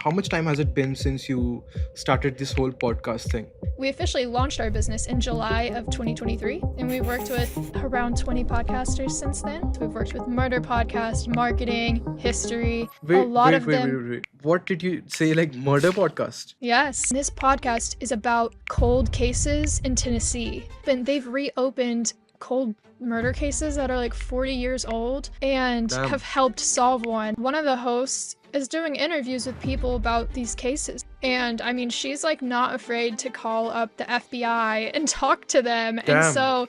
how much time has it been since you started this whole podcast thing? We officially launched our business in July of 2023, and we've worked with around 20 podcasters since then. We've worked with murder podcast, marketing, history, a Wait, lot wait, of wait, wait, them. wait. What did you say? Like murder podcast? Yes, this podcast is about cold cases in Tennessee. And they've reopened cold murder cases that are like 40 years old and Damn. have helped solve one. One of the hosts is doing interviews with people about these cases. And I mean, she's like not afraid to call up the FBI and talk to them. And Damn. so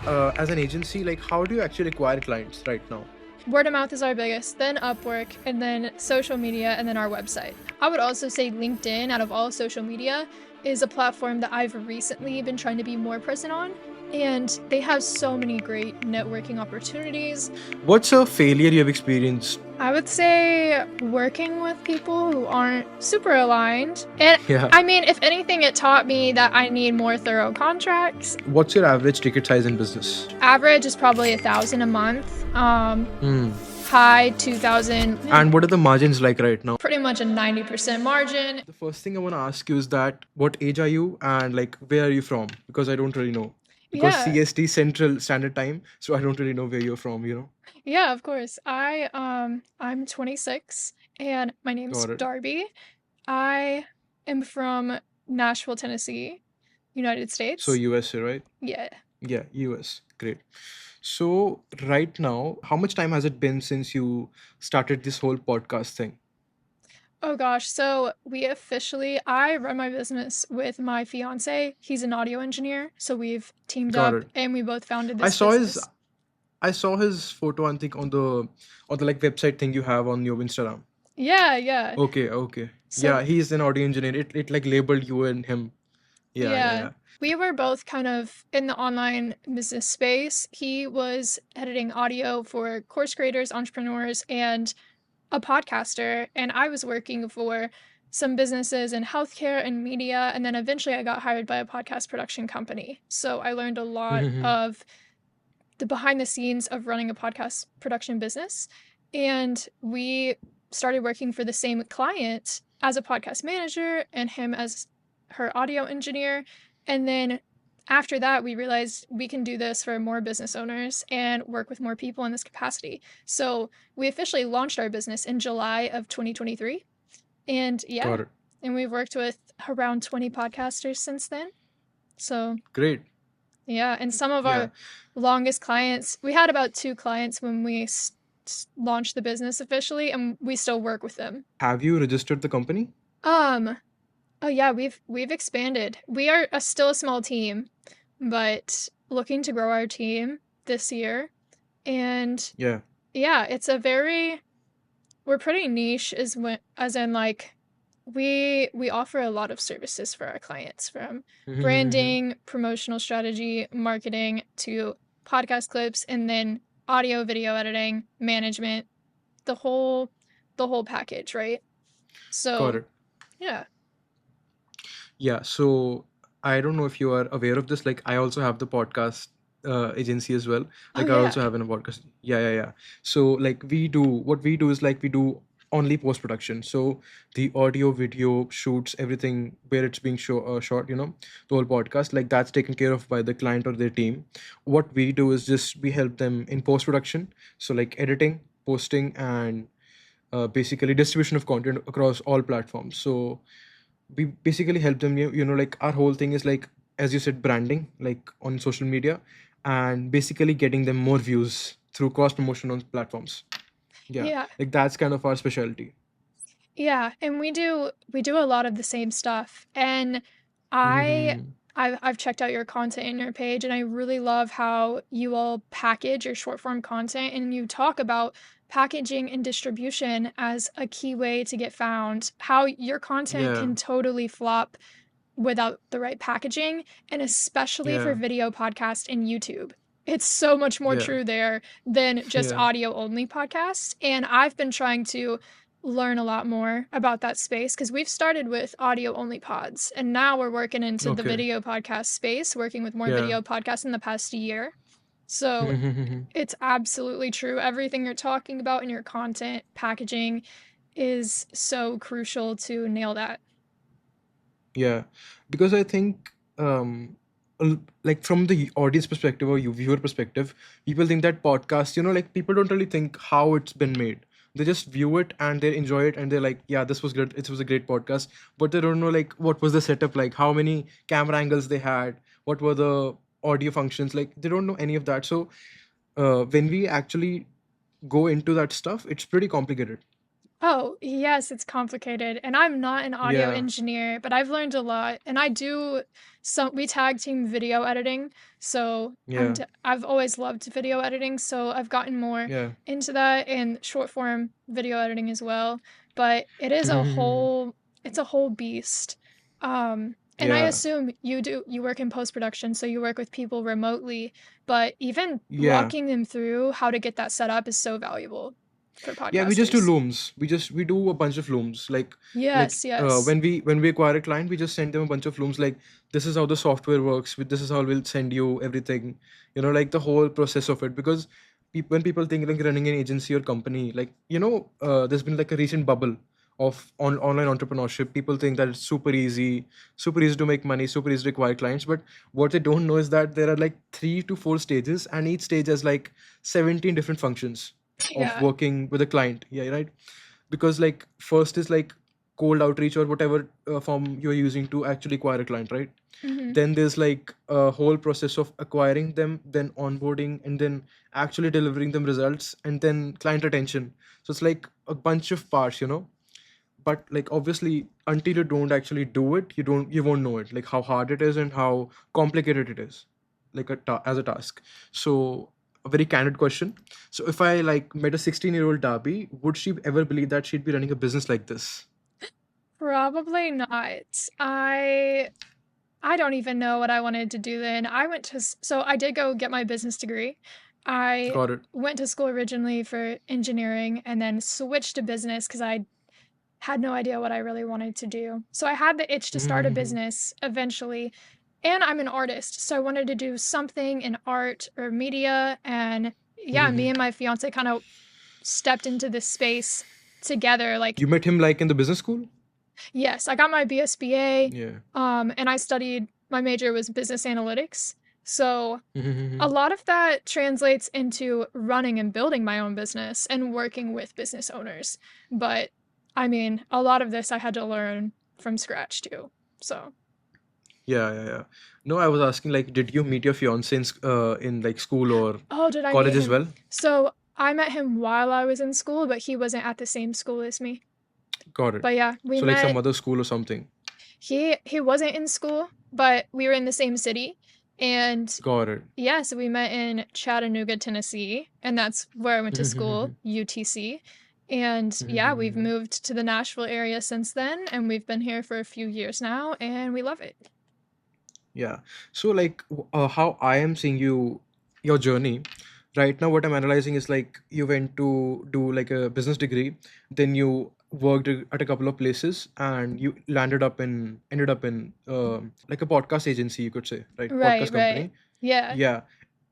As an agency, like how do you actually acquire clients right now? word of mouth is our biggest, then Upwork, and then social media, and then our website. I would also say LinkedIn, out of all social media, is a platform that I've recently been trying to be more present on. And they have so many great networking opportunities. What's a failure you have experienced? I would say working with people who aren't super aligned. And Yeah. I mean, if anything, it taught me that I need more thorough contracts. What's your average ticket size in business? Average is probably 1,000 a month. Hmm. High 2,000. And what are the margins like right now? Pretty much a 90% margin. The first thing I want to ask you is that what age are you and like where are you from? Because I don't really know. Because Yeah. CST Central Standard Time, so I don't really know where you're from, you know? Yeah, of course. I'm 26 and my name's Got it. Darby. I am from Nashville, Tennessee, United States. So USA, right? Yeah. Yeah, US. Great. So right now, how much time has it been since you started this whole podcast thing? Oh gosh, so I run my business with my fiance. He's an audio engineer, so we've teamed Got up it. and we both founded I this saw his business. I saw his photo, I think on the like website thing you have on your Instagram. Yeah. Okay. So Yeah, he's an audio engineer. It like labeled you and him. Yeah. we were both kind of in the online business space. He was editing audio for course creators, entrepreneurs, and a podcaster, and I was working for some businesses in healthcare and media, and then eventually I got hired by a podcast production company. So I learned a lot of the behind the scenes of running a podcast production business, and we started working for the same client as a podcast manager and him as her audio engineer. And then after that, we realized we can do this for more business owners and work with more people in this capacity. So we officially launched our business in July of 2023. And Got it. and we've worked with around 20 podcasters since then. So Great. yeah, and some of Yeah. our longest clients, we had about 2 clients when we launched the business officially, and we still work with them. Have you registered the company? Oh yeah, we've expanded. We are still a small team, but looking to grow our team this year. And Yeah. it's we're pretty niche as in like we offer a lot of services for our clients, from branding, promotional strategy, marketing, to podcast clips, and then audio, video editing, management, the whole package, right? Got So it. yeah. Yeah, so I don't know if you are aware of this. Like, I also have the podcast agency as well. Oh Like, I also yeah. have a podcast. Yeah. So, like, what we do is like we do only post production. So, the audio, video shoots, everything where it's being shot, the whole podcast, like that's taken care of by the client or their team. What we do is just we help them in post production. So, like editing, posting, and basically distribution of content across all platforms. So we basically help them, like our whole thing is like, as you said, branding, like on social media, and basically getting them more views through cross promotion on platforms. Yeah, Yeah. like that's kind of our specialty. Yeah, and we do a lot of the same stuff. And I Mhm. I've checked out your content in your page, and I really love how you all package your short form content, and you talk about packaging and distribution as a key way to get found. How your content Yeah, can totally flop without the right packaging, and especially for yeah, video podcast and YouTube. It's so much more yeah, true there than just yeah. audio only podcasts. And I've been trying to learn a lot more about that space because we've started with audio only pods, and now we're working into the Okay. video podcast space, working with more Yeah. video podcasts in the past year. So it's absolutely true. Everything you're talking about in your content, packaging, is so crucial to nail that. Yeah, because I think like from the audience perspective or you viewer perspective, people think that podcast, like people don't really think how it's been made. They just view it and they enjoy it and they're like, yeah, this was good. It was a great podcast, but they don't know like what was the setup like, how many camera angles they had, what were the audio functions like. They don't know any of that. So when we actually go into that stuff, it's pretty complicated. Oh, yes, it's complicated. And I'm not an audio Yeah, engineer, but I've learned a lot. And I do we tag team video editing. So yeah, I've always loved video editing, so I've gotten more yeah. into that and short form video editing as well. But it is it's a whole beast. And I Yeah, assume you work in post production, so you work with people remotely, but even yeah. walking them through how to get that set up is so valuable for Yeah, we just do podcasters. looms. We do a bunch of looms. Like Yes, yes. when we acquire a client, we just send them a bunch of looms. Like this is how the software works. This is how we'll send you everything. Like the whole process of it. Because when people think like running an agency or company, like there's been like a recent bubble of online entrepreneurship. People think that it's super easy to make money, super easy to acquire clients. But what they don't know is that there are like 3 to 4 stages, and each stage has like 17 different functions of Yeah. working with a client. Yeah, right. Because like first is like cold outreach or whatever form you're using to actually acquire a client, right? Mhm. Then there's like a whole process of acquiring them, then onboarding, and then actually delivering them results, and then client retention. So it's like a bunch of parts. But like obviously until you don't actually do it, you won't know it, like how hard it is and how complicated it is, like as a task. So a very candid question. So if I like met a 16-year-old Darby, would she ever believe that she'd be running a business like this? Probably not. I don't even know what I wanted to do then. I went to so I did go get my business degree. I Got it. went to school originally for engineering and then switched to business because I had no idea what I really wanted to do. So I had the itch to start a Mm-hmm. business eventually. And I'm an artist, so I wanted to do something in art or media. And yeah, me and my fiance kind of stepped into this space together. Like, You met him like in the business school? yes, I got my BSBA, Yeah. and I studied, my major was business analytics. So a Mm-hmm. lot of that translates into running and building my own business and working with business owners. But I mean, a lot of this I had to learn from scratch too. So, Yeah, yeah, yeah. No, I was asking like, did you meet your fiance in like school or oh, did I meet college as him? well? So I met him while I was in school, but he wasn't at the same school as me. Got it. But yeah, we So like some met. other school or something. He wasn't in school, but we were in the same city. And Got it. yeah, so we met in Chattanooga, Tennessee, and that's where I went to school, UTC. And yeah, we've moved to the Nashville area since then, and we've been here for a few years now, and we love it. Yeah. So like how I am seeing your journey right now, what I'm analyzing is like you went to do like a business degree, then you worked at a couple of places and you ended up in like a podcast agency, you could say, right? Right, Podcast right. company. Yeah, Yeah.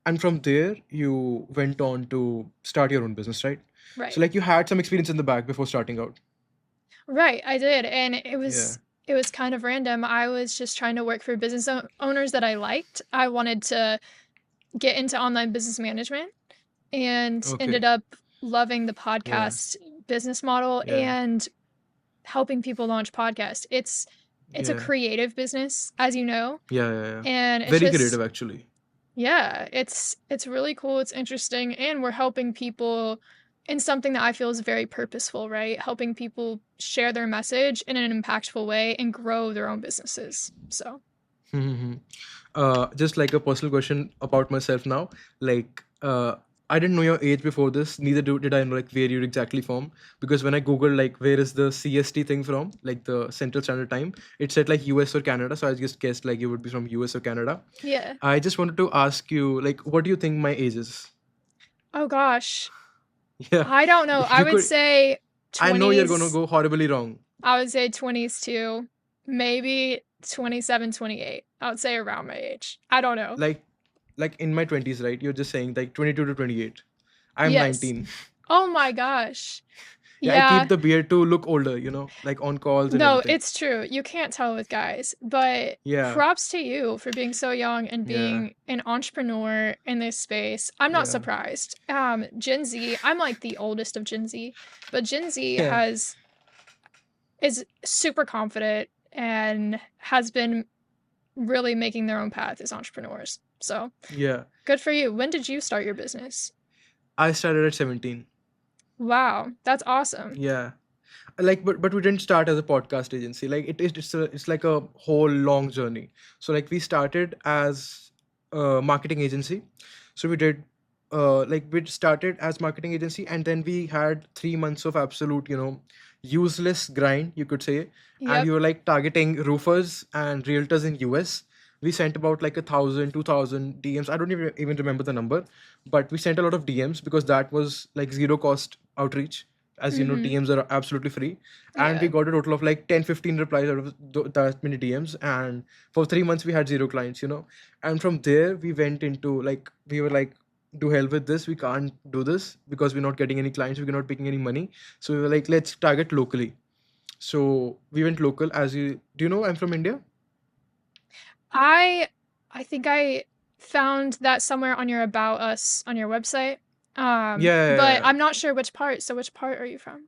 And from there you went on to start your own business, right? So right. like you had some experience in the back before starting out. Right, I did. And Yeah. it was kind of random. I was just trying to work for business owners that I liked. I wanted to get into online business management and ended Okay. up loving the Yeah. podcast business model Yeah. and helping people launch podcasts. It's a Yeah. creative business, as you know, Yeah. Yeah. Yeah. and it's Very just creative actually. yeah, it's really cool, it's interesting, and we're helping people in something that I feel is very purposeful, right? Helping people share their message in an impactful way and grow their own businesses. So, Mhm. Just like a personal question about myself now. Like, I didn't know your age before this. Neither did I know like where you're exactly from. Because when I googled like where is the CST thing from, like the Central Standard Time, it said like US or Canada. So I just guessed like you would be from US or Canada. yeah. I just wanted to ask you like, what do you think my age is? Oh gosh. Yeah, I don't know. I you would could. say I know you're gonna 20s. go horribly wrong. I would say 20s too. Maybe 27, 28. I would say around my age. I don't know. Like, like in my 20s, right? You're just saying like 22 to 28. I'm Yes. 19. Oh my gosh. Yeah, I Yeah. keep the beard to look older, like on calls and No, everything. it's true. You can't tell with guys, but Yeah, props to you for being so young and yeah, being an entrepreneur in this space. I'm not yeah, surprised. Gen Z, I'm like the oldest of Gen Z, but Gen Z yeah, is super confident and has been really making their own path as entrepreneurs. So yeah. good for you. When did you start your business? I started at 17. Wow, that's awesome. Yeah. Like, but we didn't start as a podcast agency. Like it's like a whole long journey. So like we started as a marketing agency. So we did like we started as marketing agency, and then we had 3 months of absolute, useless grind, you could say. And Yep. we were like targeting roofers and realtors in US. We sent about like 1,000, 2,000 DMs. I don't even remember the number, but we sent a lot of DMs because that was like zero cost outreach. As you know, Mm-hmm. DMs are absolutely free. And we Yeah. got a total of like 10, 15 replies out of that many DMs. And for 3 months we had zero clients. And from there we went into like, we were like, do hell with this, we can't do this because we're not getting any clients, we're not making any money. So we were like, let's target locally. So we went local. As you do, I'm from India. I I think I found that somewhere on your About Us on your website. Yeah, yeah, yeah, But yeah. I'm not sure which part. So which part are you from?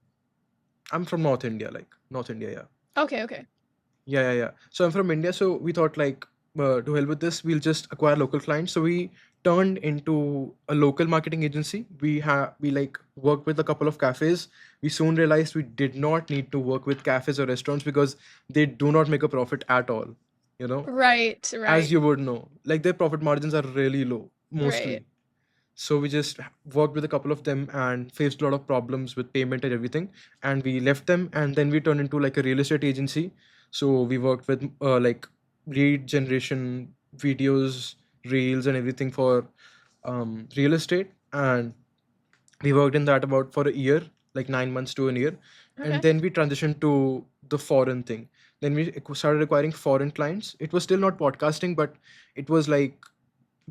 I'm from North India, like North India. Yeah. Okay, okay. Yeah, yeah, yeah. So I'm from India. So we thought like, to hell with this, we'll just acquire local clients. So we turned into a local marketing agency. We like worked with a couple of cafes. We soon realized we did not need to work with cafes or restaurants because they do not make a profit at all. You know, Right, as right, you would know, like their profit margins are really low right. mostly. So we just worked with a couple of them and faced a lot of problems with payment and everything. And we left them, and then we turned into like a real estate agency. So we worked with like lead generation videos, reels, and everything for real estate. And we worked in that about for a year, like 9 months to a year. And Okay. then we transitioned to the foreign thing. Then we started acquiring foreign clients. It was still not podcasting, but it was like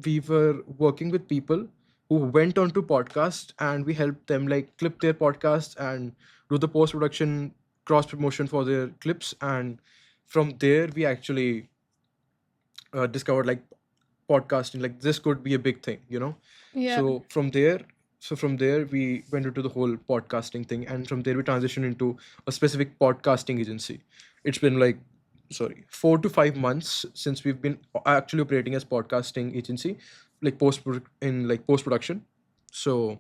we were working with people who went onto podcasts, and we helped them like clip their podcasts and do the post production, cross promotion for their clips. And from there we actually discovered like podcasting, like this could be a big thing. Yeah. So from there we went into the whole podcasting thing, and from there we transitioned into a specific podcasting agency. It's been like, sorry, 4 to 5 months since we've been actually operating as podcasting agency, like post production. So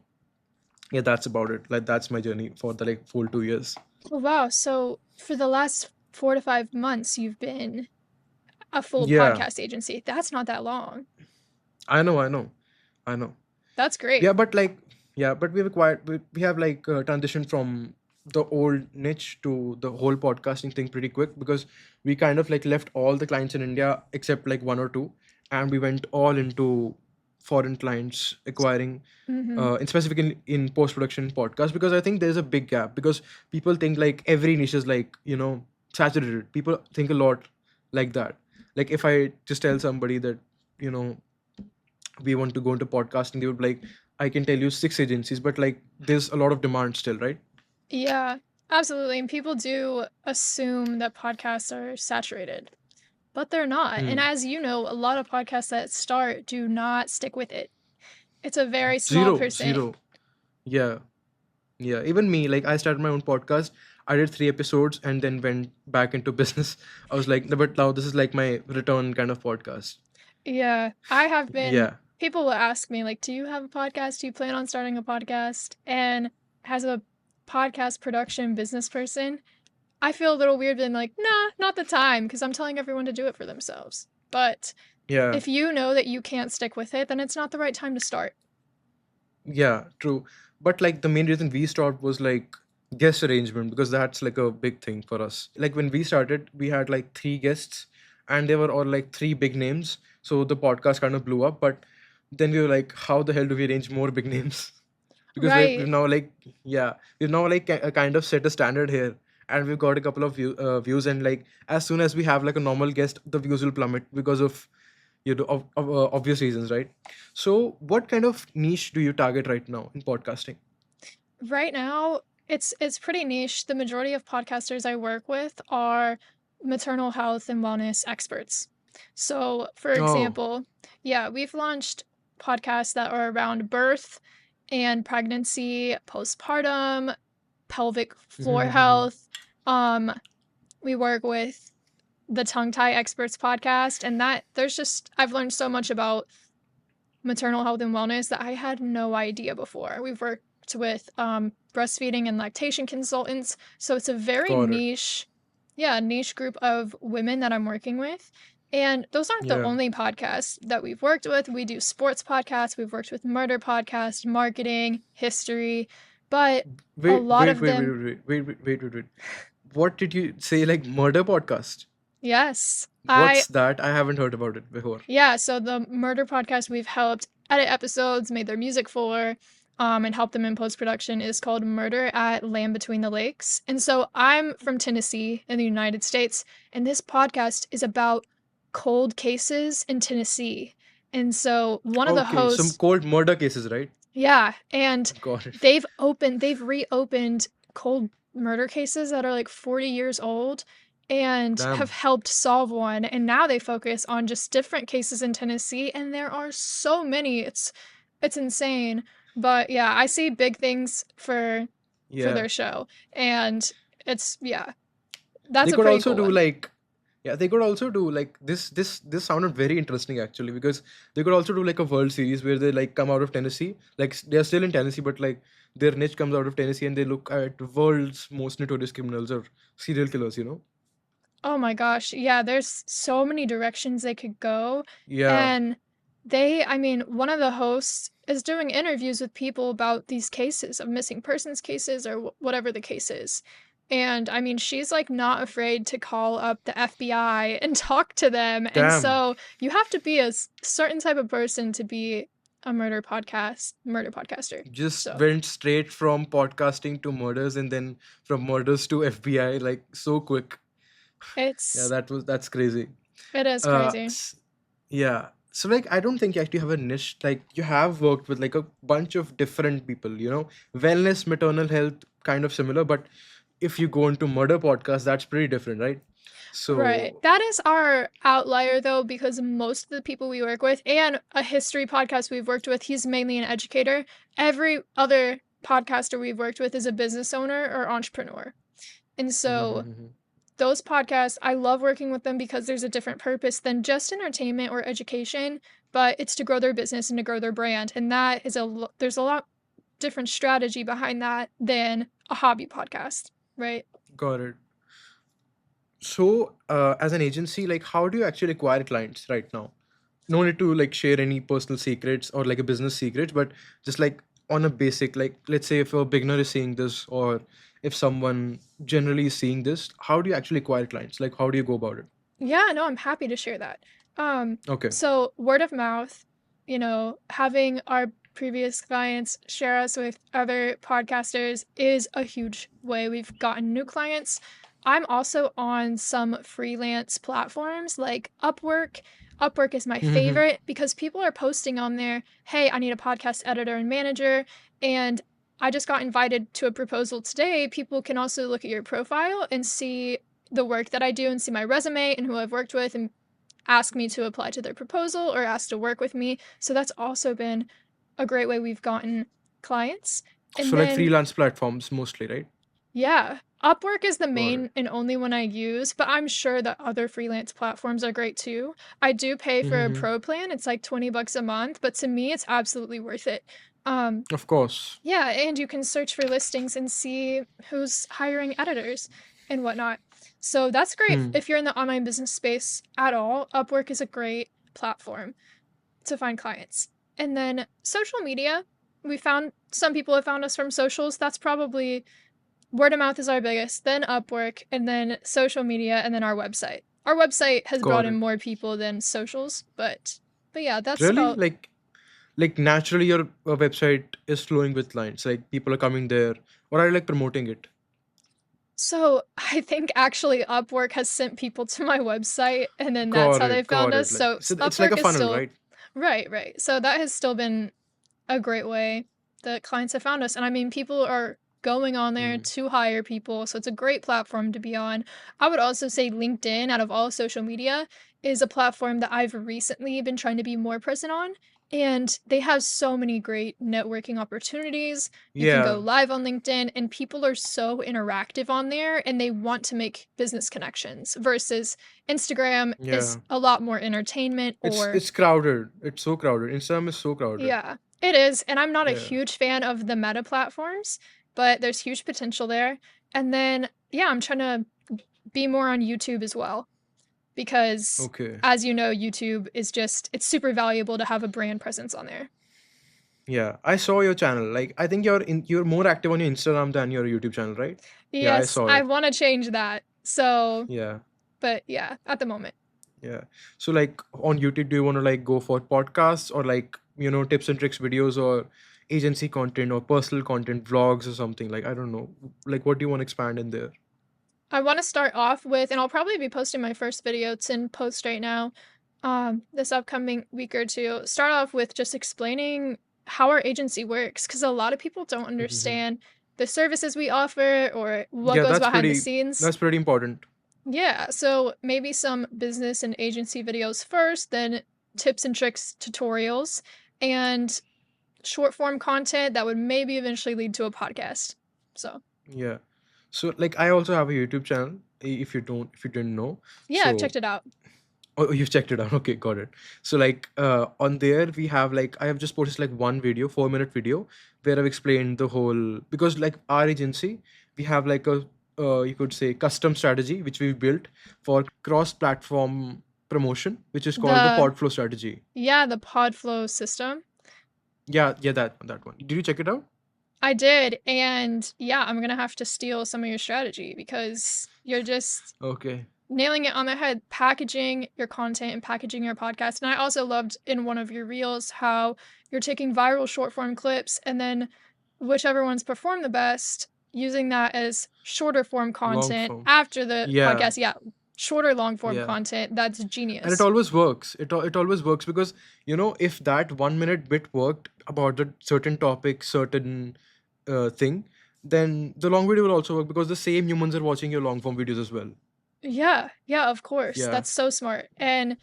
yeah, that's about it. Like that's my journey for the like full 2 years. Oh, wow. So for the last 4 to 5 months, you've been a full Yeah, podcast agency. That's not that long. I know. That's great. Yeah, but like, yeah, but we have like transitioned from the old niche to the whole podcasting thing pretty quick, because we kind of like left all the clients in India except like one or two, and we went all into foreign clients, acquiring Mm-hmm. in specific in post production podcast, because I think there's a big gap, because people think like every niche is like, saturated. People think a lot like that. Like if I just tell somebody that, you know we want to go into podcasting, they would be like, I can tell you 6 agencies, but like there's a lot of demand still, right? Yeah, absolutely. And people do assume that podcasts are saturated, but they're not. And Hmm. as you know, a lot of podcasts that start do not stick with it. It's a very small Zero, percent. zero. Yeah, yeah. Even me, like I started my own podcast. I did 3 episodes and then went back into business. I was like, "No, but now this is like my return kind of podcast." Yeah, I have been. Yeah, People will ask me, like, do you have a podcast? Do you plan on starting a podcast? And as a podcast production business person, I feel a little weird being like, nah, not the time, because I'm telling everyone to do it for themselves. But yeah, if you know that you can't stick with it, then it's not the right time to start. yeah. True. But like the main reason we stopped was like guest arrangement, because that's like a big thing for us. Like when we started, we had like 3 guests, and they were all like 3 big names. So the podcast kind of blew up. But then we were like, how the hell do we arrange more big names? Because we've Right. now like, yeah, we've now like kind of set a standard here, and we've got a couple of views. And like as soon as we have like a normal guest, the views will plummet because of, obvious reasons, right? So what kind of niche do you target right now in podcasting? Right now, It's pretty niche. The majority of podcasters I work with are maternal health and wellness experts. So, for Oh. example, yeah, we've launched podcasts that are around birth and pregnancy, postpartum, pelvic floor Mhm. health. Um, we work with the Tongue Tie Experts podcast, and that there's just I've learned so much about maternal health and wellness that I had no idea before. We've worked with breastfeeding and lactation consultants, so it's a very Got it. niche, yeah, niche group of women that I'm working with. And those aren't the Yeah. only podcasts that we've worked with. We do sports podcasts, we've worked with murder podcasts, marketing, history, but a Wait, lot wait, of wait, wait, them, wait, wait, wait, wait, wait, wait. What did you say? Like murder podcast? yes, What's that? I haven't heard about it before. yeah, so the murder podcast we've helped edit episodes, made their music for, and helped them in post production is called Murder at Land Between the Lakes. And so I'm from Tennessee in the United States, and this podcast is about cold cases in Tennessee. And so one of the Okay, some hosts, cold murder cases, right? yeah, and Got it. they've reopened cold murder cases that are like 40 years old and have Damn. helped solve one. And now they focus on just different cases in Tennessee, and there are so many. It's insane. But yeah, I see big things for Yeah. their show. And it's yeah, that's They a could pretty also cool do one. like, yeah, they could also do like this sounded very interesting actually, because they could also do like a World Series where they like come out of Tennessee, like they're still in Tennessee, but like their niche comes out of Tennessee and they look at world's most notorious criminals or serial killers, you know? Oh my gosh. Yeah, there's so many directions they could go. Yeah. And I mean, one of the hosts is doing interviews with people about these cases of missing persons cases or whatever the case is. And I mean, she's like not afraid to call up the FBI and talk to them. And Damn. so you have to be a certain type of person to be a murder podcaster. Just So went straight from podcasting to murders and then from murders to FBI like so quick. Yeah, it's, that's crazy. it is Uh, crazy. s- yeah. So like I don't think you actually have a niche. Like you have worked with like a bunch of different people, you know, wellness, maternal health, kind of similar. But if you go into murder podcast, that's pretty different, right? Right. So That is our outlier though, because most of the people we work with and a history podcast we've worked with, he's mainly an educator. Every other podcaster we've worked with is a business owner or entrepreneur. And so those podcasts, I love working with them because there's a different purpose than just entertainment or education, but it's to grow their business and to grow their brand. And that is there's a lot different strategy behind that than a hobby podcast, right? got it. So as an agency, like how do you actually acquire clients right now? No need to like share any personal secrets or like a business secrets, but just like on a basic, like let's say if a beginner is seeing this or if someone generally is seeing this, how do you actually acquire clients? Like how do you go about it? Yeah, no, I'm happy to share that. Okay. So word of mouth, having our previous clients share us with other podcasters is a huge way we've gotten new clients. I'm also on some freelance platforms like Upwork. Upwork is my favorite because people are posting on there, hey, I need a podcast editor and manager. And I just got invited to a proposal today. People can also look at your profile and see the work that I do and see my resume and who I've worked with and ask me to apply to their proposal or ask to work with me. So that's also been a great way we've gotten clients. And So like then, freelance platforms mostly, right? yeah, Upwork is the Got it. main and only one I use, but I'm sure that other freelance platforms are great too. I do pay for a pro plan. It's like 20 bucks a month, but to me it's absolutely worth it. Um, Of course. yeah, and you can search for listings and see who's hiring editors and whatnot. So that's great Hmm. if you're in the online business space at all. Upwork is a great platform to find clients. And then social media, we found some people have found us from socials. That's probably word of mouth is our biggest, then Upwork, and then social media, and then our website. Our website has brought Got in it. more people than socials, but yeah, that's Really? about. Like naturally your website is flowing with clients. Like people are coming there, or are you like promoting it? So I think actually Upwork has sent people to my website and then that's Got how they it. found Got us. it. Like So so it's like Upwork a is funnel, still right? right, right. So that has still been a great way that clients have found us. And I mean, people are going on there to hire people. So it's a great platform to be on. I would also say LinkedIn, out of all social media, is a platform that I've recently been trying to be more present on. And they have so many great networking opportunities. You can go Yeah. live on LinkedIn, and people are so interactive on there and they want to make business connections versus Instagram is Yeah. a lot more entertainment or It's crowded. It's so crowded. Instagram is so crowded. yeah, it is. And I'm not a Yeah. huge fan of the meta platforms, but there's huge potential there. And then, yeah, I'm trying to be more on YouTube as well because, Okay. as you know, YouTube is just, it's super valuable to have a brand presence on there. Yeah. I saw your channel. Like I think you're more active on your Instagram than your YouTube channel, right? Yeah, I Yes, saw I it. want to change that. So, Yeah. but yeah, at the moment. Yeah. So like on YouTube, do you want to like go for podcasts or like, tips and tricks videos or agency content or personal content, vlogs or something? Like, I don't know. Like what do you want to expand in there? I want to start off with, and I'll probably be posting my first video. It's in post right now, this upcoming week or two. Start off with just explaining how our agency works, because a lot of people don't Mhm. understand the services we offer or what Yeah, goes behind the scenes. that's pretty important. Yeah, so maybe some business and agency videos first, then tips and tricks tutorials, and short form content that would maybe eventually lead to a podcast. So, Yeah. So like I also have a YouTube channel if you didn't know. yeah, I've So checked it out. oh, you've checked it out. Okay, got it. So like on there we have like I have just posted like one video, 4-minute video where I've explained the whole because like our agency, we have like a you could say custom strategy which we've built for cross-platform promotion, which is called the The Podflow strategy. Yeah, the Podflow system. Yeah, yeah, that one. Did you check it out? I did, and yeah, I'm gonna have to steal some of your strategy because you're just Okay. nailing it on the head, packaging your content and packaging your podcast. And I also loved in one of your reels how you're taking viral short form clips and then whichever ones perform the best, using that as shorter form Long content form. after the Yeah, podcast. Yeah, shorter long form yeah. content. That's And it genius. always works. It always works because if that 1 minute bit worked about the certain topic, certain thing, then the long video will also work because the same humans are watching your long form videos as well. Yeah, yeah, of course. Yeah, That's so smart. And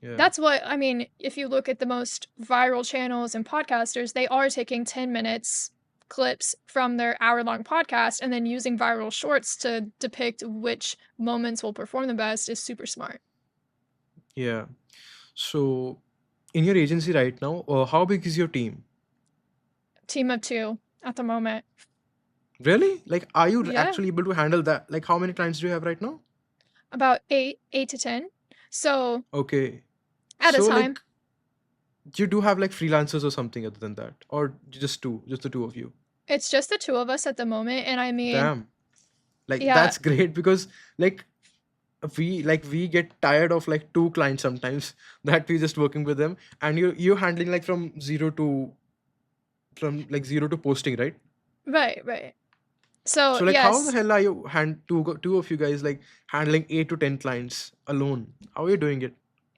yeah, that's what I mean, if you look at the most viral channels and podcasters, they are taking 10 minutes clips from their hour-long podcast and then using viral shorts to depict which moments will perform the best is super smart. yeah. So in your agency right now, how big is your team? Team of 2 at the moment. Really? Like, are you Yeah, actually able to handle that? Like, how many clients do you have right now? about 8 to 10. So, Okay. at a So time. like, you do have like freelancers or something other than that, or just the two of you? It's just the two of us at the moment, and I mean, Damn. Like yeah, that's great because like we get tired of like two clients sometimes that we just working with them and you're handling like from like zero to posting, right? right, right. So, So like how the yes, hell are you two of you guys like handling 8 to 10 clients alone? How are you doing it?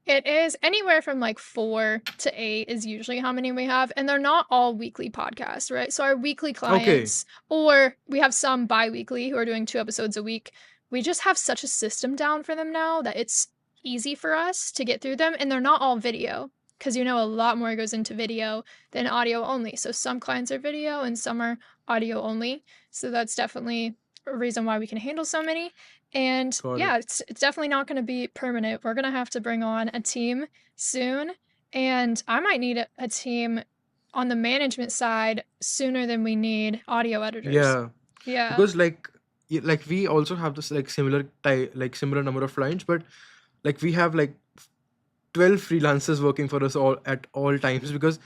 it is anywhere from like 4 to 8 is usually how many we have, and they're not all weekly podcasts, right? So our weekly Okay, clients, or we have some bi-weekly who are doing 2 episodes a week. We just have such a system down for them now that it's easy for us to get through them, and they're not all video because a lot more goes into video than audio only. So some clients are video and some are audio only. So that's definitely a reason why we can handle so many. And got it. yeah, it's definitely not going to be permanent. We're going to have to bring on a team soon. And I might need a team on the management side sooner than we need audio editors. Yeah, Yeah. because like we also have this like similar number of clients, but like we have like 12 freelancers working for us all at all times because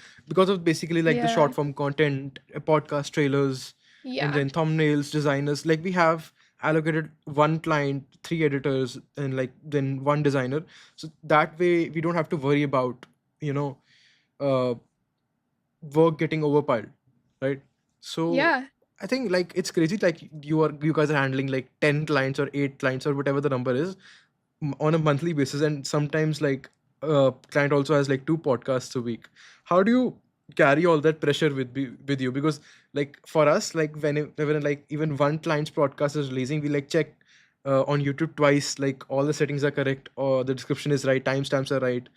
of basically like the Yeah. short form content, podcast trailers, and Yeah. then thumbnails, designers. Like we have allocated one client, three editors, and like then one designer. So that way we don't have to worry about you know uh, work getting overpiled, right? So Yeah. I think like it's crazy. Like you guys are handling like 10 clients or 8 clients or whatever the number is on a monthly basis, and sometimes like client also has like two podcasts a week. How do you carry all that pressure with you? Because Like for us, like whenever like even one client's podcast is releasing, we like check on YouTube twice, like all the settings are correct, or the description is right, timestamps are right,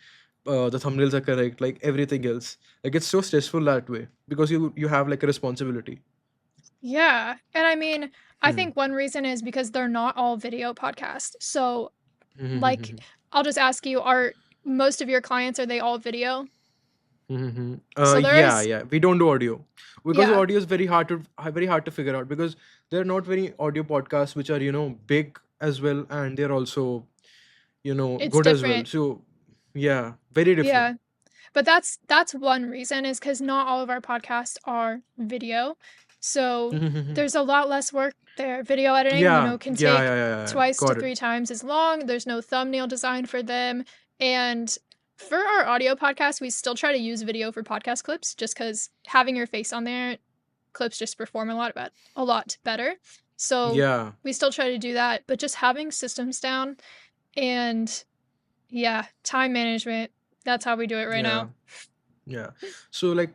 the thumbnails are correct, like everything else. Like it's so stressful that way because you have like a responsibility. Yeah. And I mean, I Hmm. think one reason is because they're not all video podcasts. So, like, I'll just ask you, are most of your clients, are they all video? So there Yeah, is, yeah. We don't do audio because yeah, audio is very hard to figure out because there are not very audio podcasts which are big as well, and they're also it's good as well. different. So yeah, very different. Yeah. But that's one reason is because not all of our podcasts are video. So there's a lot less work there. Video editing, Yeah, can yeah, take yeah, yeah, yeah. twice to Got it. three times as long. There's no thumbnail design for them. And for our audio podcast, we still try to use video for podcast clips just because having your face on there, clips just perform a lot better. So Yeah, we still try to do that. But just having systems down and yeah, time management, that's how we do it right yeah, now. yeah. So like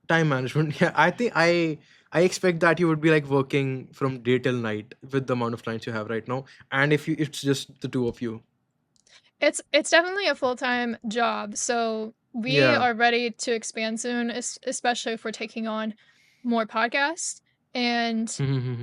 time management. Yeah, I think I expect that you would be like working from day till night with the amount of clients you have right now, and if it's just the two of you. It's definitely a full-time job, so we Yeah. are ready to expand soon, especially if we're taking on more podcasts. And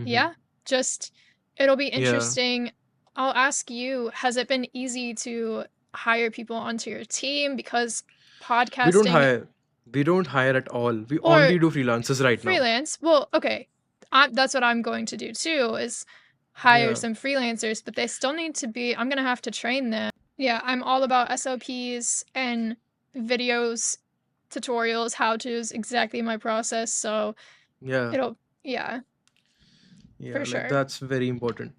yeah, just it'll be Yeah. interesting. I'll ask you, has it been easy to hire people onto your team because We don't podcasting hire. We don't hire at all. We or only do freelancers right now. freelance? Well, okay, that's what I'm going to do too, is hire Yeah. some freelancers, but they still need to be, I'm gonna have to train them. Yeah, I'm all about SOPs and videos, tutorials, how-tos, exactly my process. So Yeah. it'll, yeah, Yeah. for Like sure, that's very important.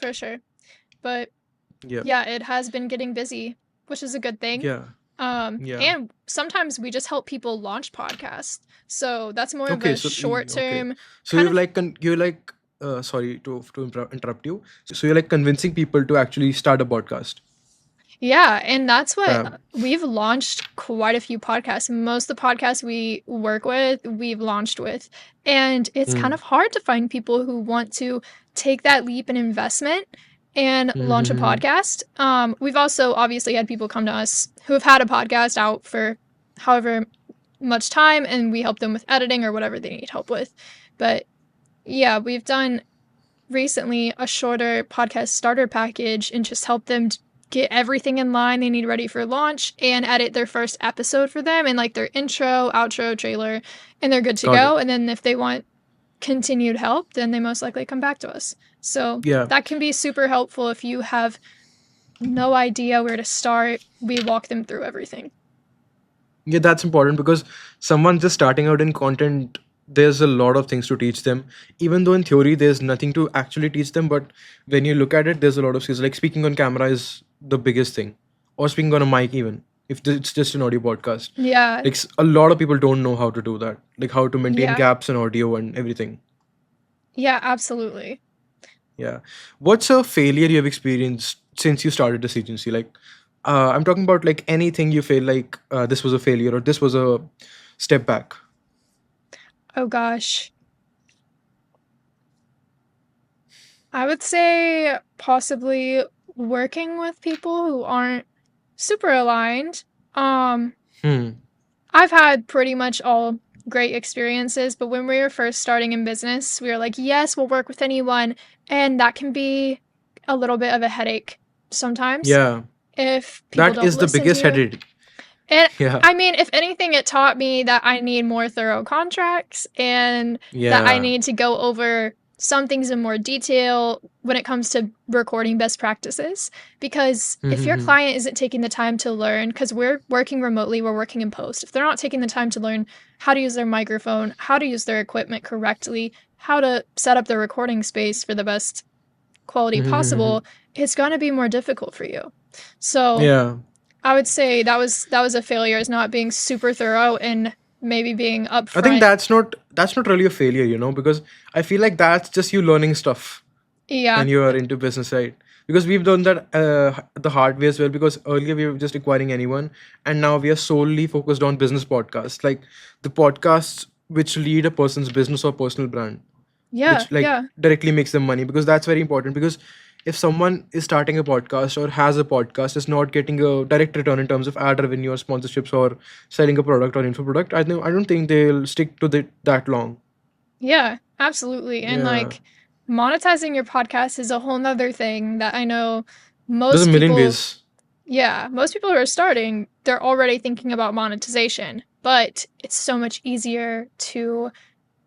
for sure. But Yeah. yeah, it has been getting busy, which is a good thing. Yeah. Yeah. And sometimes we just help people launch podcasts. So that's more of Okay. a So short okay. term So kind you're of, like you're like sorry to interrupt you. So you're like convincing people to actually start a podcast. yeah, and that's what Yeah. we've launched quite a few podcasts. Most of the podcasts we work with, we've launched with. And it's kind Hmm. of hard to find people who want to take that leap in investment and launch a Mm-hmm. podcast. We've also obviously had people come to us who have had a podcast out for however much time, and we help them with editing or whatever they need help with. But yeah, we've done recently a shorter podcast starter package and just help them get everything in line they need ready for launch and edit their first episode for them and like their intro, outro, trailer, and they're good to Got it. go. And then if they want continued help, then they most likely come back to us. So Yeah. that can be super helpful if you have no idea where to start. We walk them through everything. Yeah, that's important because someone just starting out in content, there's a lot of things to teach them. Even though in theory there's nothing to actually teach them, but when you look at it, there's a lot of skills. Like speaking on camera is the biggest thing, or speaking on a mic, even if it's just an audio podcast. Yeah. Like a lot of people don't know how to do that, like how to maintain Yeah. gaps in audio and everything. Yeah, absolutely. Yeah. What's a failure you have experienced since you started this agency? Like, I'm talking about like anything you feel like this was a failure or this was a step back. Oh gosh. I would say possibly working with people who aren't super aligned. Um, Hmm. I've had pretty much all great experiences, but when we were first starting in business, we were like, yes, we'll work with anyone. And that can be a little bit of a headache sometimes Yeah. if people That don't is the listen to biggest you. headache. And Yeah. I mean, if anything, it taught me that I need more thorough contracts and that I Yeah. need to go over some things in more detail when it comes to recording best practices. Because if your Mm-hmm. client isn't taking the time to learn, because we're working remotely, we're working in post, if they're not taking the time to learn how to use their microphone, how to use their equipment correctly, how to set up their recording space for the best quality Mm-hmm. possible, it's going to be more difficult for you. So, Yeah. I would say that was a failure, is not being super thorough and maybe being I think upfront. that's not really a failure, because I feel like that's just you learning stuff Yeah. when you are into business, right? Because we've done that the hard way as well. Because earlier we were just acquiring anyone, and now we are solely focused on business podcasts. Like the podcasts which lead a person's business or personal brand, Yeah, which like yeah. directly makes them money, because that's very important. Because if someone is starting a podcast or has a podcast, is not getting a direct return in terms of ad revenue or sponsorships or selling a product or info product, I don't think they'll stick to that long. Yeah, absolutely. And Yeah, like monetizing your podcast is a whole nother thing that I know there's a most million people, ways. yeah, most people who are starting, they're already thinking about monetization, but it's so much easier to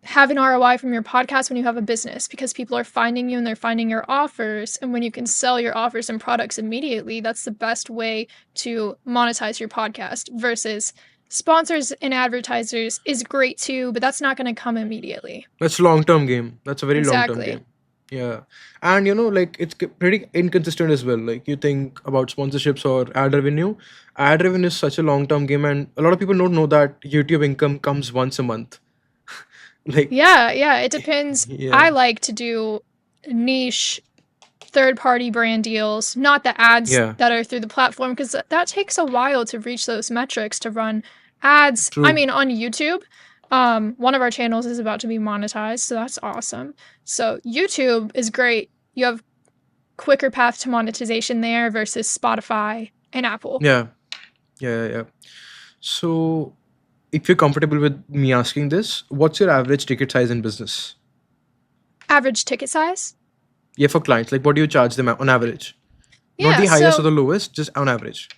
have an ROI from your podcast when you have a business because people are finding you and they're finding your offers. And when you can sell your offers and products immediately, that's the best way to monetize your podcast versus sponsors and advertisers is great too, but that's not going to come immediately. That's long term game. That's a very long term Exactly. game. Yeah, and like it's pretty inconsistent as well. Like you think about sponsorships or ad revenue. Ad revenue is such a long term game, and a lot of people don't know that YouTube income comes once a month. Like, Yeah, yeah, it depends. I yeah, like to do niche third-party brand deals, not the ads yeah, that are through the platform, because that takes a while to reach those metrics to run ads. I true. mean, on YouTube, one of our channels is about to be monetized, so that's awesome. So YouTube is great. You have quicker path to monetization there versus Spotify and Apple. Yeah, yeah. So, if you're comfortable with me asking this, what's your average ticket size in business? Average ticket size? Yeah, for clients, like what do you charge them on average? Not Yeah, the highest or so the lowest, just on average.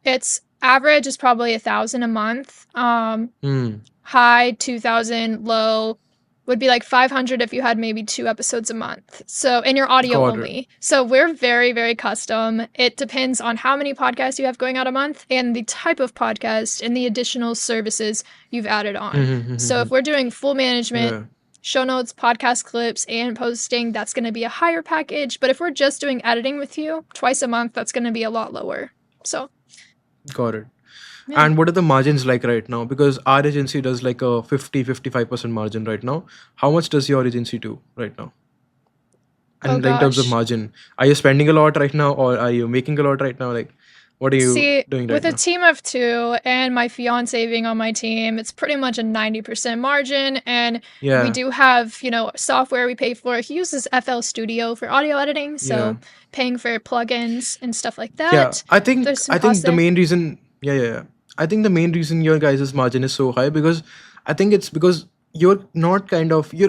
it's average is probably 1,000 a month. Hmm. High 2,000, low would be like 500 if you had maybe 2 episodes a month. So, in your audio Got it. only. So, we're very, very custom. It depends on how many podcasts you have going out a month and the type of podcast and the additional services you've added on. So, if we're doing full management, Yeah. show notes, podcast clips, and posting, that's going to be a higher package. But if we're just doing editing with you twice a month, that's going to be a lot lower. So, Got it. yeah. And what are the margins like right now? Because our agency does like a 50-55% margin right now. How much does your agency do right now? Oh And like, in terms of gosh. margin, are you spending a lot right now or are you making a lot right now? Like, what are you See, doing right with a now? team of two and my fiance being on my team, it's pretty much a 90% margin. And we Yeah. do have, software we pay for. He uses FL Studio for audio editing, Yeah. so paying for plugins and stuff like Yeah. that. I There's think some I costs think the there. main reason, yeah. I think the main reason your guys' margin is so high, because I think it's because you're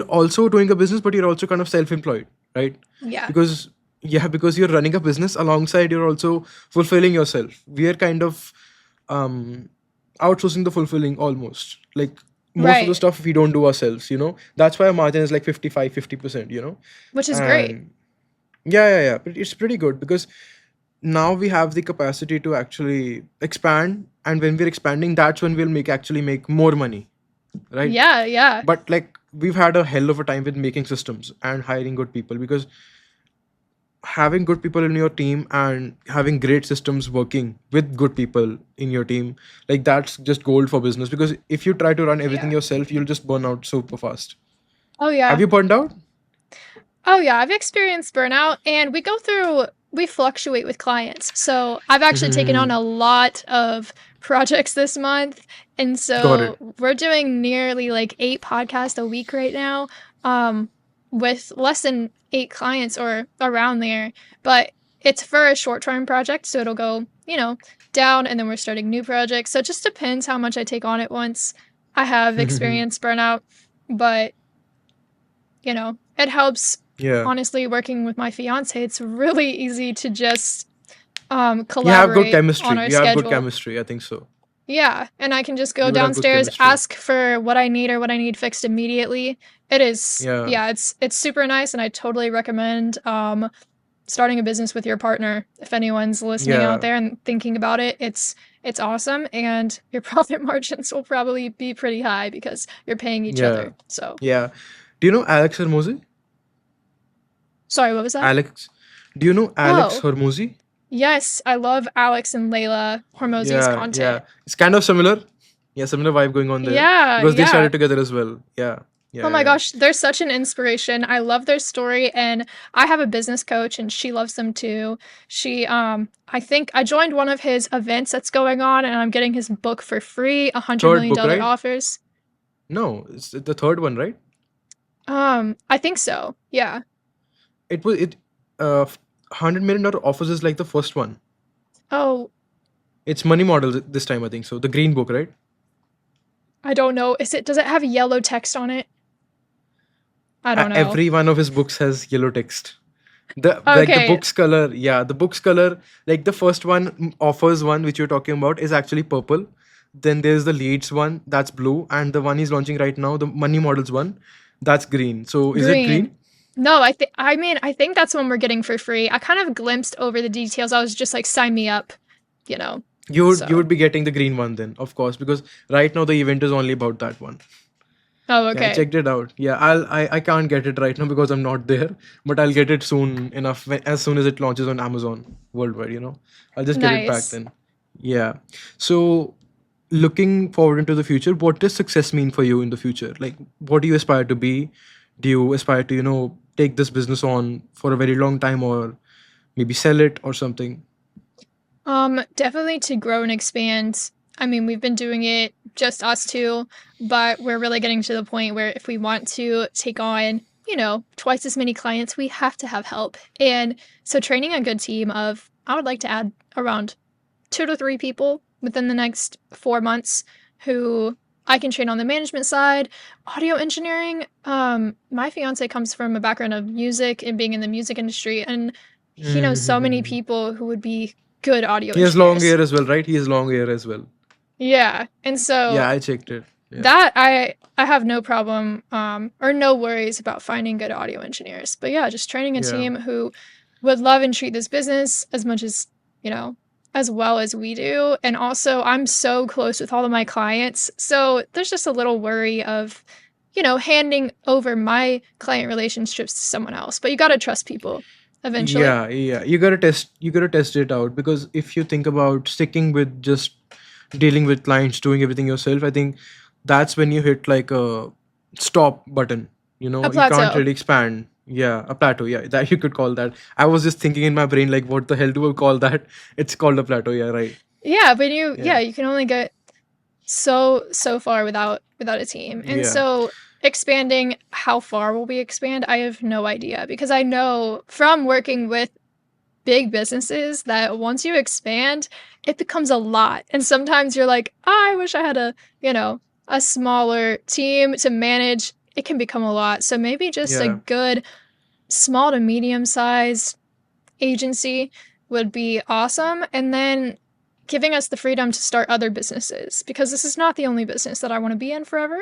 also doing a business, but you're also kind of self-employed, right? Yeah. Because because you're running a business alongside, you're also fulfilling yourself. We are kind of um outsourcing the fulfilling almost. Like most of the Right. stuff we don't do ourselves, That's why our margin is like 55-50%, Which is great. And yeah. But it's pretty good because now we have the capacity to actually expand, and when we're expanding, that's when we'll make more money, right? Yeah, yeah. But like we've had a hell of a time with making systems and hiring good people, because having good people in your team and having great systems working with good people in your team, like that's just gold for business. Because if you try to run everything Yeah. yourself, you'll just burn out super fast. Oh, Have yeah. you burned out? Oh, yeah. I've experienced burnout and we fluctuate with clients. So I've actually taken on a lot of projects this month. And Got it. so we're doing nearly like 8 podcasts a week right now, with less than 8 clients or around there. But it's for a short term project. So it'll go, down and then we're starting new projects. So it just depends how much I take on at once. I have experienced burnout, but it helps. Yeah. Honestly, working with my fiance, it's really easy to just You have good collaborate on chemistry. our You have good schedule. chemistry. I think so. Yeah, and I can just go You would have good downstairs, chemistry. ask for what I need or what I need fixed immediately. It is, Yeah. yeah, it's super nice, and I totally recommend starting a business with your partner. If anyone's listening out Yeah. there and thinking about it, it's awesome, and your profit margins will probably be pretty high because you're paying each Yeah. other. So, Yeah. Do you know Alex Hormozi? sorry, what was that? Alex. Do you know Alex Oh, Hormozi? yes, I love Alex and Layla Hormozi's Yeah. content. It's kind of similar. Yeah, similar vibe going on there, Yeah, because they yeah. started together as well. Yeah. Oh my Yeah. gosh, they're such an inspiration. I love their story, and I have a business coach and she loves them too. She I think I joined one of his events that's going on and I'm getting his book for free, $100 Third million book, right? offers. No, it's the third one, right? I think so. Yeah. It was it. 100 million dollar offers is like the first one. Oh, It's money models this time, I think so. The green book, right? I don't know. Does it have yellow text on it? I don't know. Every one of his books has yellow text. The Okay, book's color, yeah, the book's color. Like the first one offers one which you're talking about is actually purple. Then there's the leads one that's blue, and the one he's launching right now, the money models one, that's green. So is it green. green? No, I think that's one we're getting for free. I kind of glimpsed over the details. I was just like, sign me up, you know. You would So, be getting the green one then, of course, because right now the event is only about that one. oh, Yeah, I okay. checked it out. Yeah, I can't get it right now because I'm not there, but I'll get it soon enough as soon as it launches on Amazon worldwide. I'll just get it back Nice. then. Yeah. So looking forward into the future, what does success mean for you in the future? Like, what do you aspire to be? Do you aspire to take this business on for a very long time, or maybe sell it or something? Definitely to grow and expand. I mean, we've been doing it just us two, but we're really getting to the point where if we want to take on, twice as many clients, we have to have help. And so training a good team of, I would like to add around 2 to 3 people within the next 4 months who I can train on the management side, audio engineering. My fiance comes from a background of music and being in the music industry, and he knows so many Mhm. people who would be good audio He has long engineers. hair as well, right? He has long hair as well. Yeah, and so Yeah, I checked it. Yeah. that I have no problem or no worries about finding good audio engineers. But yeah, just training a Yeah. team who would love and treat this business as much as, you know, as well as we do. And also I'm so close with all of my clients. So there's just a little worry of, handing over my client relationships to someone else. But you got to trust people eventually. Yeah. You gotta test it out, because if you think about sticking with just dealing with clients, doing everything yourself, I think that's when you hit like a stop button. A You can't plateau. really expand. Yeah, a plateau. Yeah, that you could call that. I was just thinking in my brain, like, what the hell do I call that? It's called a plateau. Yeah, right. Yeah, but Yeah, you can only get so far without a team. And yeah, so expanding, how far will we expand? I have no idea, because I know from working with big businesses that once you expand, it becomes a lot. And sometimes you're like, oh, I wish I had a smaller team to manage. It can become a lot. So maybe just a yeah, good small to medium sized agency would be awesome. And then giving us the freedom to start other businesses, because this is not the only business that I want to be in forever.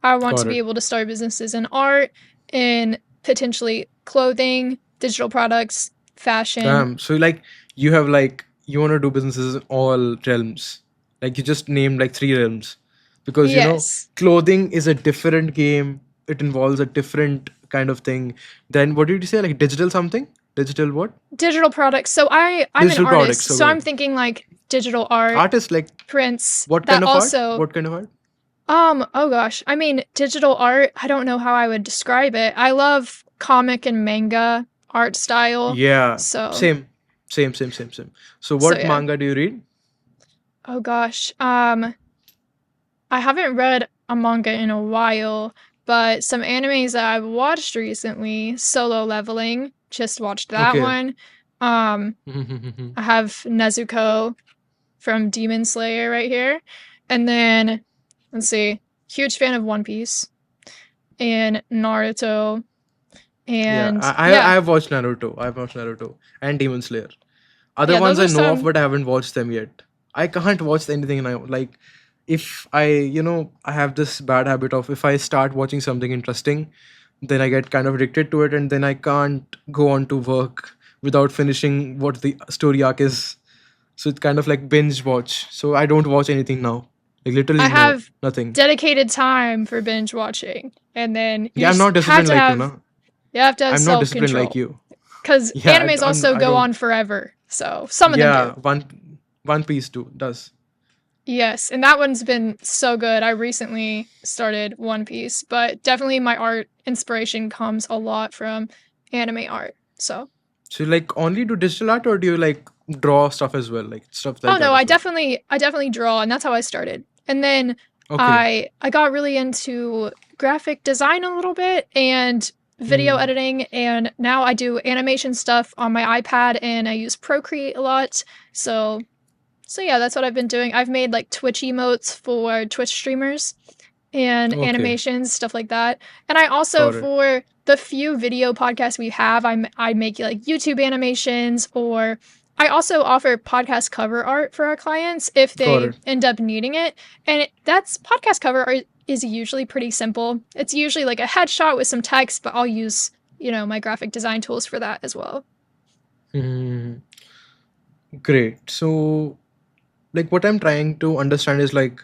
I want to got be it. able to start businesses in art, in potentially clothing, digital products, fashion. Damn. So like you want to do businesses in all realms. Like you just named like three realms, because Yes. clothing is a different game. It involves a different kind of thing. Then what did you say? Like digital something? Digital what? Digital products. So I'm an Digital products. artist, so Okay. I'm thinking like digital art, Artist, like prints what that kind of art? also. What kind of art? Oh gosh. I mean, digital art, I don't know how I would describe it. I love comic and manga art style. Yeah. So, Same. So so what yeah. manga do you read? Oh gosh. I haven't read a manga in a while, but some animes that I've watched recently, Solo Leveling, just watched that Okay. one. Um, I have Nezuko from Demon Slayer right here. And then, let's see, huge fan of One Piece and Naruto. Yeah, And I yeah, have watched Naruto. I've watched Naruto and Demon Slayer. Other yeah, those ones I are know of, some. but I haven't watched them yet. I can't watch anything now. Like, if I have this bad habit of, if I start watching something interesting, then I get kind of addicted to it, and then I can't go on to work without finishing what the story arc is. So it's kind of like binge watch. So I don't watch anything now. Like literally I no, have nothing. dedicated time for binge watching. And then Yeah, I'm not disciplined like you, no. you have to have I'm not disciplined like self-control, you. because Yeah, animes also I go don't. on forever. So some of them Yeah, do. One Piece too does. Yes, and that one's been so good. I recently started One Piece, but definitely my art inspiration comes a lot from anime art. So, So you like only do digital art, or do you like draw stuff as well, like stuff like oh no, that as well? I definitely draw, and that's how I started. And then Okay. I got really into graphic design a little bit and video Hmm. editing, and now I do animation stuff on my iPad and I use Procreate a lot. So yeah, that's what I've been doing. I've made like Twitch emotes for Twitch streamers and Okay. animations, stuff like that. And I also, Got it. for the few video podcasts we have, I make like YouTube animations, or I also offer podcast cover art for our clients if Got they it. end up needing it. And that's podcast cover art is usually pretty simple. It's usually like a headshot with some text, but I'll use, my graphic design tools for that as well. Hmm. Great. So, like, what I'm trying to understand is like,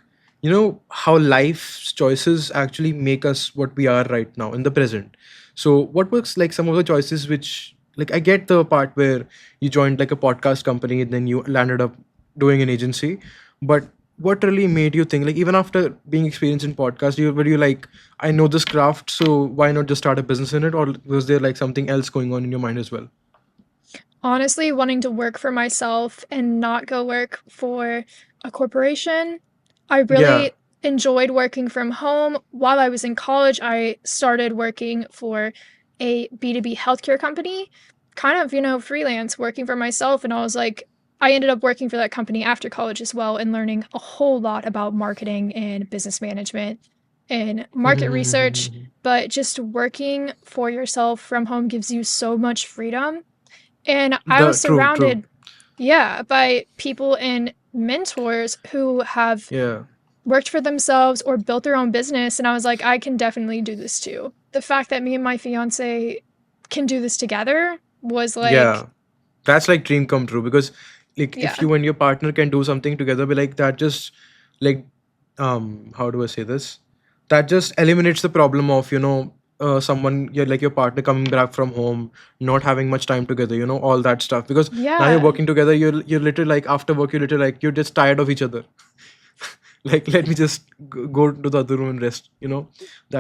how life's choices actually make us what we are right now in the present. So, what was like some of the choices which, like, I get the part where you joined like a podcast company and then you landed up doing an agency, but what really made you think, like, even after being experienced in podcast, were you like, I know this craft, so why not just start a business in it, or was there like something else going on in your mind as well? Honestly, wanting to work for myself and not go work for a corporation. I Yeah. really enjoyed working from home. While I was in college, I started working for a B2B healthcare company, kind of, freelance, working for myself. And I was like, I ended up working for that company after college as well and learning a whole lot about marketing and business management and market research. But just working for yourself from home gives you so much freedom, and I was The true, true. surrounded, yeah, by people and mentors who have Yeah. worked for themselves or built their own business. And I was like, I can definitely do this too. The fact that me and my fiance can do this together was like, Yeah, that's like dream come true, because like if yeah, you and your partner can do something together, be like that just like how do I say this? That just eliminates the problem of someone like your partner coming back from home, not having much time together, all that stuff. Because now you're yeah. working together, you're literally like after work you're literally like you're just tired of each other. Like let me just go to the other room and rest, that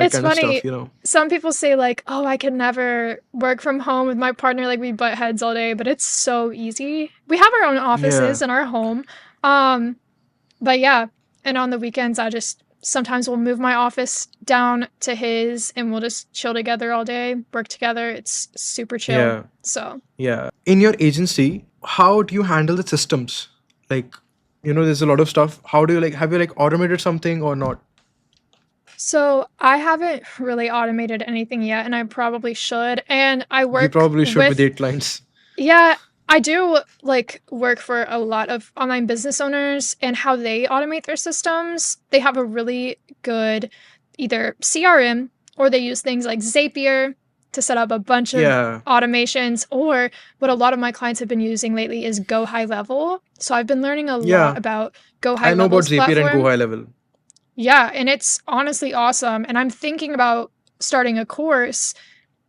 It's kind of stuff, funny. Some people say like, "Oh, I could never work from home with my partner. Like we butt heads all day," but it's so easy. We have our own Yeah. offices in our home. Um, But yeah, and on the weekends, I just sometimes we'll move my office down to his and we'll just chill together all day, work together. It's super chill. Yeah. So, Yeah. In your agency, how do you handle the systems? Like, there's a lot of stuff. How do you like, have you like automated something or not? I haven't really automated anything yet, and I probably should. And I You work probably should with with, 8 clients. yeah, I do like work for a lot of online business owners and how they automate their systems. They have a really good either CRM, or they use things like Zapier to set up a bunch of Yeah. automations, or what a lot of my clients have been using lately is Go High Level. So I've been learning a lot Yeah. about Go High I know about Level's Zapier and Go platform. High Level. Yeah, and it's honestly awesome. And I'm thinking about starting a course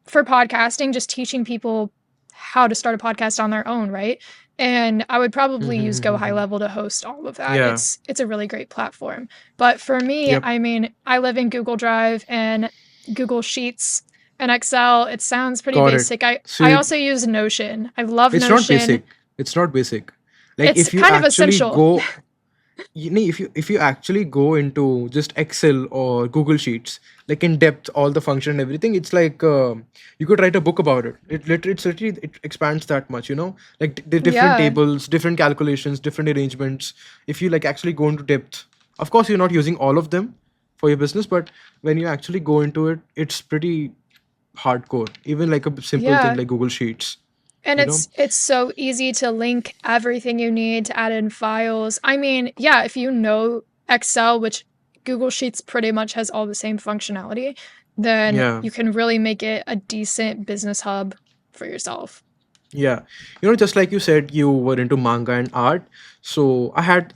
for podcasting, just teaching people how to start a podcast on their own, right? And I would probably use Go High Level to host all of that. Yeah. It's a really great platform. But for me, Yep. I mean, I live in Google Drive and Google Sheets and Excel. It sounds pretty Got it. basic. I So also use Notion. I love it's not Notion. basic. It's not basic. Like It's if you kind of actually essential. go if you actually go into just Excel or Google Sheets, like in depth, all the function and everything, it's like you could write a book about it. It's literally it expands that much, like the different Yeah. tables, different calculations, different arrangements. If you like actually go into depth, of course you're not using all of them for your business, but when you actually go into it, it's pretty hardcore. Even like a simple thing Yeah. like Google Sheets, And you know. it's so easy to link everything you need to add in files. I mean, yeah, if you know Excel, which Google Sheets pretty much has all the same functionality, then Yeah. you can really make it a decent business hub for yourself. Yeah, just like you said, you were into manga and art. So I had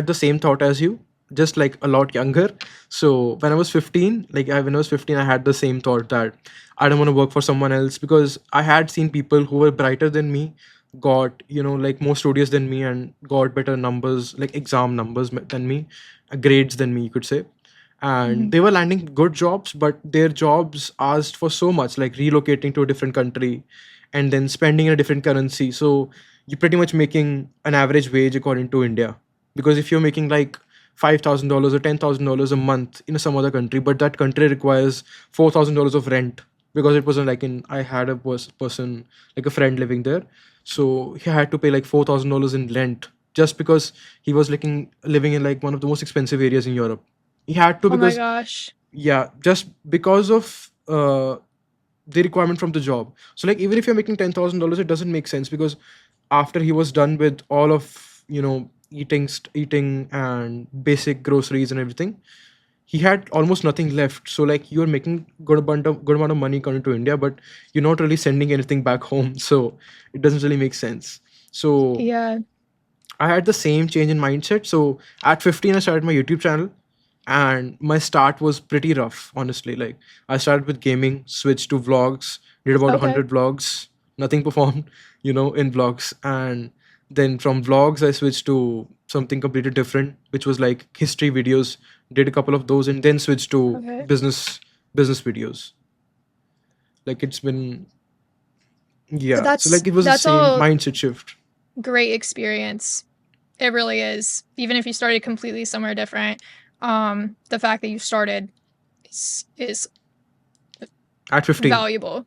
the same thought as you, just like a lot younger. So when I was 15, when I was 15, I had the same thought that I don't want to work for someone else, because I had seen people who were brighter than me, got like more studious than me, and got better numbers, like exam numbers than me, grades than me, you could say. And Mhm. they were landing good jobs, but their jobs asked for so much, like relocating to a different country and then spending in a different currency. So you're pretty much making an average wage according to India. Because if you're making like $5,000 or $10,000 a month in some other country, but that country requires $4,000 of rent, because it wasn't like in I had a person, like a friend living there, so he had to pay like $4,000 in rent just because he was living in like one of the most expensive areas in Europe. He had to, Oh my because gosh. yeah, just because of the requirement from the job. So like even if you're making $10,000, it doesn't make sense, because after he was done with all of eating and basic groceries and everything, he had almost nothing left. So like you're making good amount of money coming to India, but you're not really sending anything back home. So it doesn't really make sense. So Yeah. I had the same change in mindset. So at 15, I started my YouTube channel, and my start was pretty rough, honestly. Like I started with gaming, switched to vlogs, did about Okay. 100 vlogs, nothing performed, in vlogs. And then from vlogs, I switched to something completely different, which was like history videos, did a couple of those, and then switched to Okay. business videos. Like it's been, yeah. So That's like it was the that's same all mindset shift. great experience. It really is. Even if you started completely somewhere different, the fact that you started is At 15. valuable.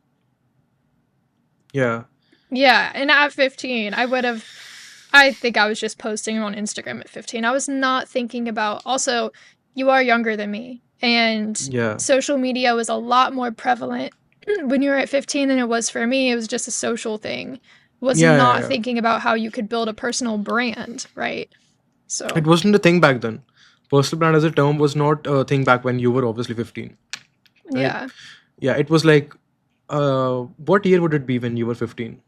Yeah. Yeah, and at 15, I think I was just posting on Instagram at 15. I was not thinking about, also, you are younger than me, and Yeah. social media was a lot more prevalent when you were at 15 than it was for me. It was just a social thing. Was Yeah, yeah, not yeah. thinking about how you could build a personal brand, right? So, It wasn't a thing back then. Personal brand as a term was not a thing back when you were obviously 15, right? yeah. Yeah, it was like, what year would it be when you were 15?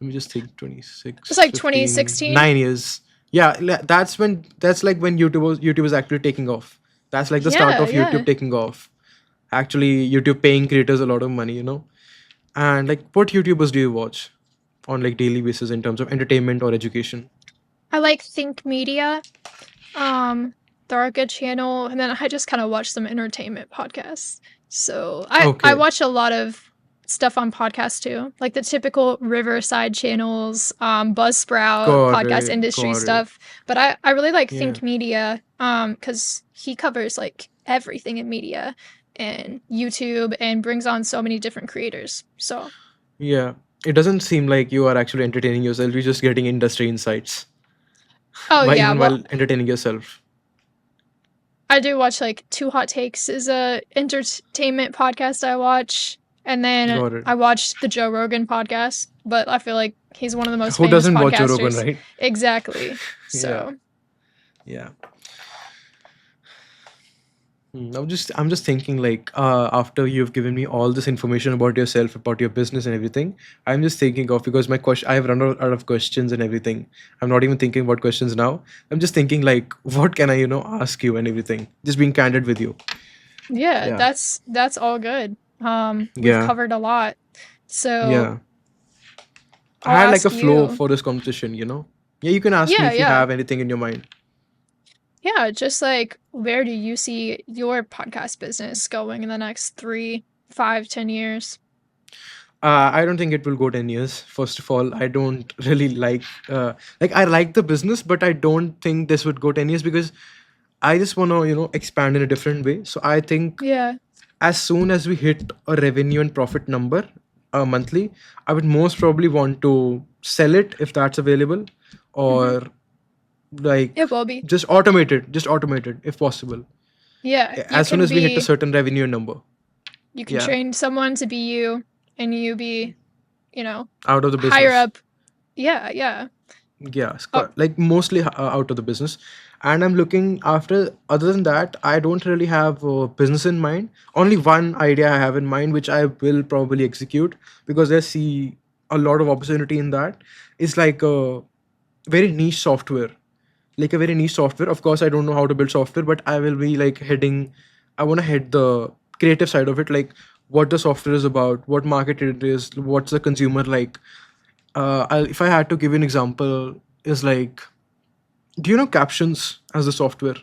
Let me just think. It's 26, like 15, 2016. 9 years. Yeah, that's like when YouTube was actually taking off. That's like the start Yeah, of yeah. YouTube taking off. Actually, YouTube paying creators a lot of money. And like, what YouTubers do you watch on like daily basis in terms of entertainment or education? I like Think Media. They're a good channel, and then I just kind of watch some entertainment podcasts. So I Okay, watch a lot of stuff on podcasts too, like the typical Riverside channels, Buzzsprout, got podcast it, industry got it. stuff. But I really like Yeah, Think Media, because he covers like everything in media and YouTube and brings on so many different creators. So yeah. It doesn't seem like you are actually entertaining yourself. You're just getting industry insights oh while yeah, even well while entertaining yourself. I do watch like Two Hot Takes is a entertainment podcast I watch, and then Got it. I watched the Joe Rogan podcast, but I feel like he's one of the most Who famous doesn't watch Joe Rogan, podcasters. right? Exactly. Yeah, So, yeah. I'm just thinking like, after you've given me all this information about yourself, about your business and everything, I'm just thinking of, because my question, I've run out of questions and everything. I'm not even thinking about questions now. I'm just thinking like, what can I ask you and everything. Just being candid with you. yeah, Yeah, that's all good. We've yeah, covered a lot. So, yeah. I I'll had like a ask flow you. for this conversation. Yeah, you can ask me Yeah, if you yeah. have anything in your mind. Yeah, just like where do you see your podcast business going in the next 3, 5, 10 years? I don't think it will go 10 years. First of all, I don't really like I like the business, but I don't think this would go 10 years, because I just want to, expand in a different way. So I think Yeah. as soon as we hit a revenue and profit number monthly, I would most probably want to sell it if that's available, Hmm. or like It will be. just automate it if possible. Yeah, you As soon can as we hit a be certain revenue number, you can yeah, train someone to be you and you be, you know, out of the higher business. up. Yeah, yeah. Yeah, Oh, like mostly out of the business. And I'm looking after, other than that, I don't really have business in mind. Only one idea I have in mind, which I will probably execute, because I see a lot of opportunity in that. Is like a very niche software, like a very niche software. Of course, I don't know how to build software, but I will be like heading, I want to head the creative side of it, like what the software is about, what market it is, what's the consumer like. If I had to give you an example, is like, do you know Captions as the software?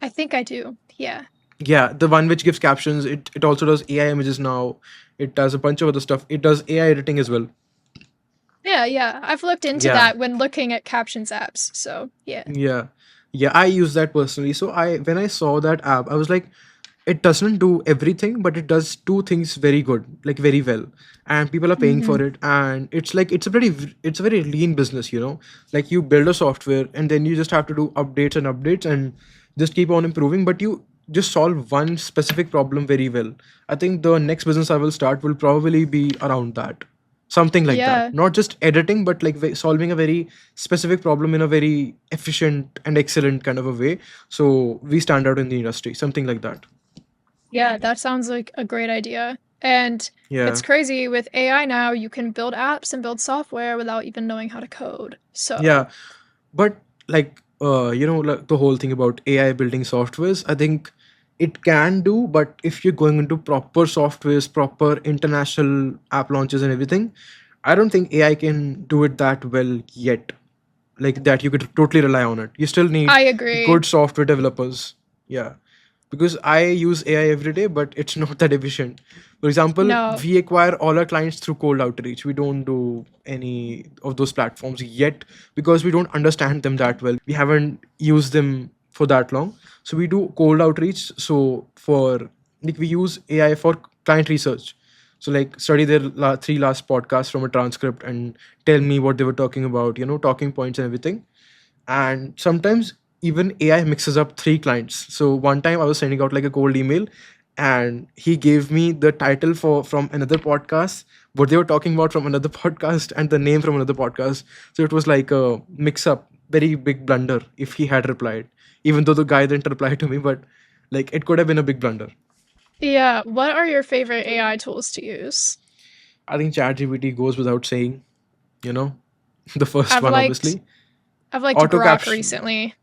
I think I do. Yeah. Yeah, the one which gives captions. It also does AI images now. It does a bunch of other stuff. It does AI editing as well. Yeah, yeah. I've looked into Yeah. that when looking at captions apps. So, yeah. Yeah. Yeah, I use that personally. So I when I saw that app, I was like, it doesn't do everything, but it does two things very good, like very well. And people are paying Hmm. for it. And it's like it's a very lean business, you know. Like you build a software and then you just have to do updates and updates and just keep on improving, but you just solve one specific problem very well. I think the next business I will start will probably be around that, something like that, Yeah. not just editing but like solving a very specific problem in a very efficient and excellent kind of a way, so we stand out in the industry, something like that. Yeah, that sounds like a great idea. And it's Yeah. crazy with AI now, you can build apps and build software without even knowing how to code. So, Yeah, but like you know, like the whole thing about AI building softwares, I think it can do, but if you're going into proper softwares, proper international app launches and everything, I don't think AI can do it that well yet, like that you could totally rely on it. You still need I agree. good software developers. Yeah, because I use AI every day, but it's not that efficient. For example, No, we acquire all our clients through cold outreach. We don't do any of those platforms yet because we don't understand them that well. We haven't used them for that long. So we do cold outreach. So for like we use AI for client research. So like study their three last podcasts from a transcript and tell me what they were talking about, you know, talking points and everything. And sometimes even AI mixes up three clients. So one time I was sending out like a cold email and he gave me the title for from another podcast, what they were talking about from another podcast, and the name from another podcast. So it was like a mix up, very big blunder if he had replied, even though the guy didn't reply to me, but like it could have been a big blunder. yeah. What are your favorite AI tools to use? I think ChatGPT goes without saying, you know, the first I've one liked obviously. I've liked Auto Grok caption. recently.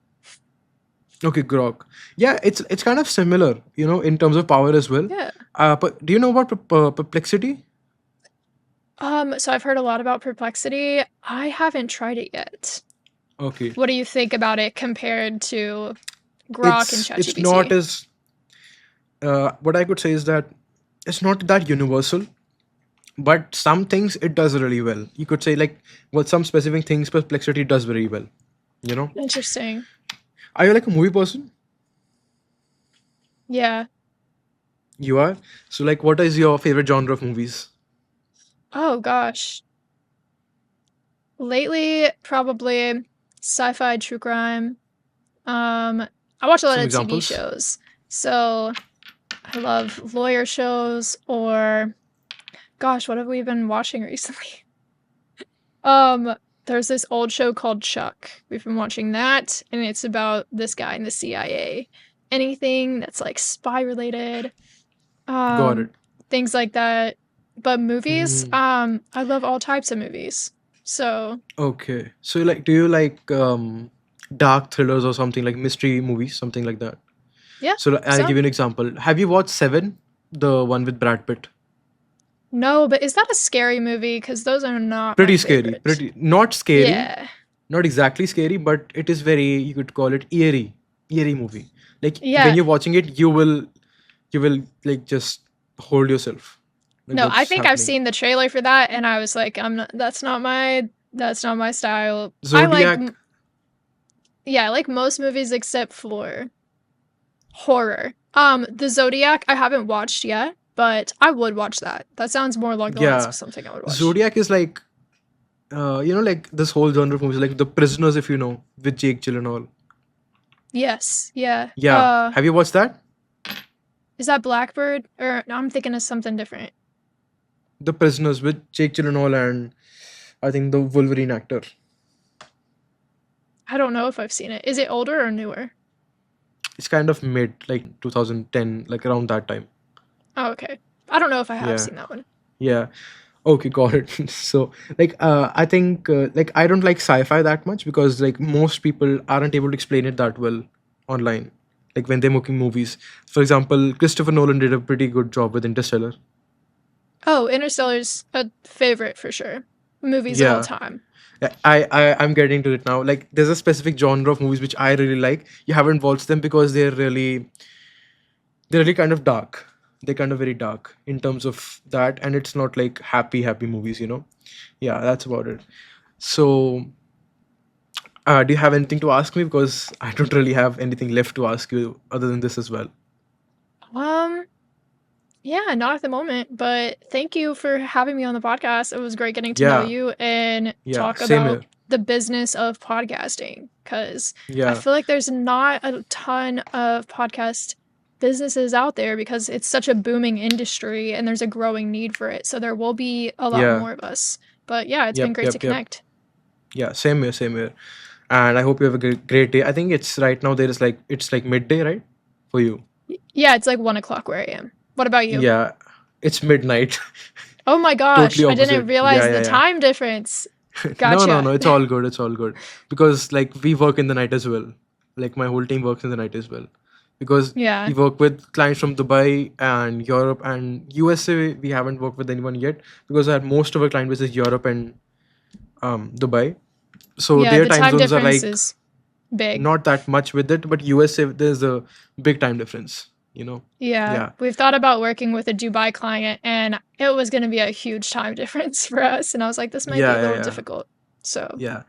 Okay, Grok. Yeah, it's kind of similar, you know, in terms of power as well. Yeah. But do you know about Perplexity? So I've heard a lot about Perplexity. I haven't tried it yet. Okay, What do you think about it compared to Grok and it's not ChatGPT? as what I could say is that it's not that universal, but some things it does really well. You could say like what some specific things Perplexity does very well. You know, Interesting. are you like a movie person? Yeah. You are. So like, what is your favorite genre of movies? Oh gosh. Lately, probably sci-fi, true crime. Um, I watch a lot Some of TV examples. shows. So I love lawyer shows or gosh, what have we been watching recently? Um, there's this old show called Chuck. We've been watching that, and it's about this guy in the CIA. Anything that's like spy related, Got um, it. things like that. But movies, Mm, I love all types of movies. So okay. So like, do you like dark thrillers or something like mystery movies, something like that? yeah, So like, I'll give some. you an example. Have you watched Seven, the one with Brad Pitt? No, but is that a scary movie? Because those are not my Pretty scary. favorite. Pretty not scary, Yeah, not exactly scary, but it is very, you could call it eerie movie. Like when yeah. you're watching it, you will like just hold yourself. Like No, I what's think I've happening? seen the trailer for that, and I was like, I'm not. That's not my style. I like, Zodiac. yeah, I like most movies except for horror. The Zodiac I haven't watched yet, but I would watch that. That sounds more along the lines of Yeah, something I would watch. Zodiac is like you know, like this whole genre of movies, like The Prisoners, if you know, with Jake Gyllenhaal. Yes, yeah. Yeah, have you watched that? Is that Blackbird? Or no, I'm thinking of something different. The Prisoners with Jake Gyllenhaal and I think the Wolverine actor. I don't know if I've seen it. Is it older or newer? It's kind of mid, like 2010, like around that time. Oh, okay. I don't know if I have Yeah, seen that one. yeah. Okay, got it. So, like, I think, like, I don't like sci-fi that much because, like, most people aren't able to explain it that well online. Like when they're making movies. For example, Christopher Nolan did a pretty good job with Interstellar. Oh, Interstellar's a favorite for sure. Movies of all Yeah, time. I'm getting to it now. Like, there's a specific genre of movies which I really like. You haven't watched them because they're really kind of dark. they're kind of very dark in terms of that, and it's not like happy movies, you know. Yeah, that's about it. So do you have anything to ask me? Because I don't really have anything left to ask you other than this as well. Um, yeah, not at the moment, but thank you for having me on the podcast. It was great getting to know Yeah, you and yeah, talk same about here. the business of podcasting, because I Yeah, feel like there's not a ton of podcast businesses out there because it's such a booming industry and there's a growing need for it. So there will be a lot yeah, more of us. But yeah, it's been yep, great to yep, yep. connect. Yeah, same here, same here. And I hope you have a great day. I think it's right now there is like it's like midday, right? For you. Yeah, it's like 1 o'clock where I am. What about you? Yeah, it's midnight. Oh my gosh, Totally I didn't opposite. Yeah, realize the yeah, yeah. time difference. No, no, Gotcha. no. It's all good. It's all good. Because like we work in the night as well. Like my whole team works in the night as well. Because Yeah. we work with clients from Dubai and Europe and USA. We haven't worked with anyone yet because our most of our client base is Europe and Dubai. So Yeah, their the time time zones are difference like is big. not that much with it, but USA there's a big time difference. You know. Yeah, Yeah. we've thought about working with a Dubai client and it was going to be a huge time difference for us. And I was like, this might be Yeah. a Yeah. little Yeah. difficult. So, Yeah.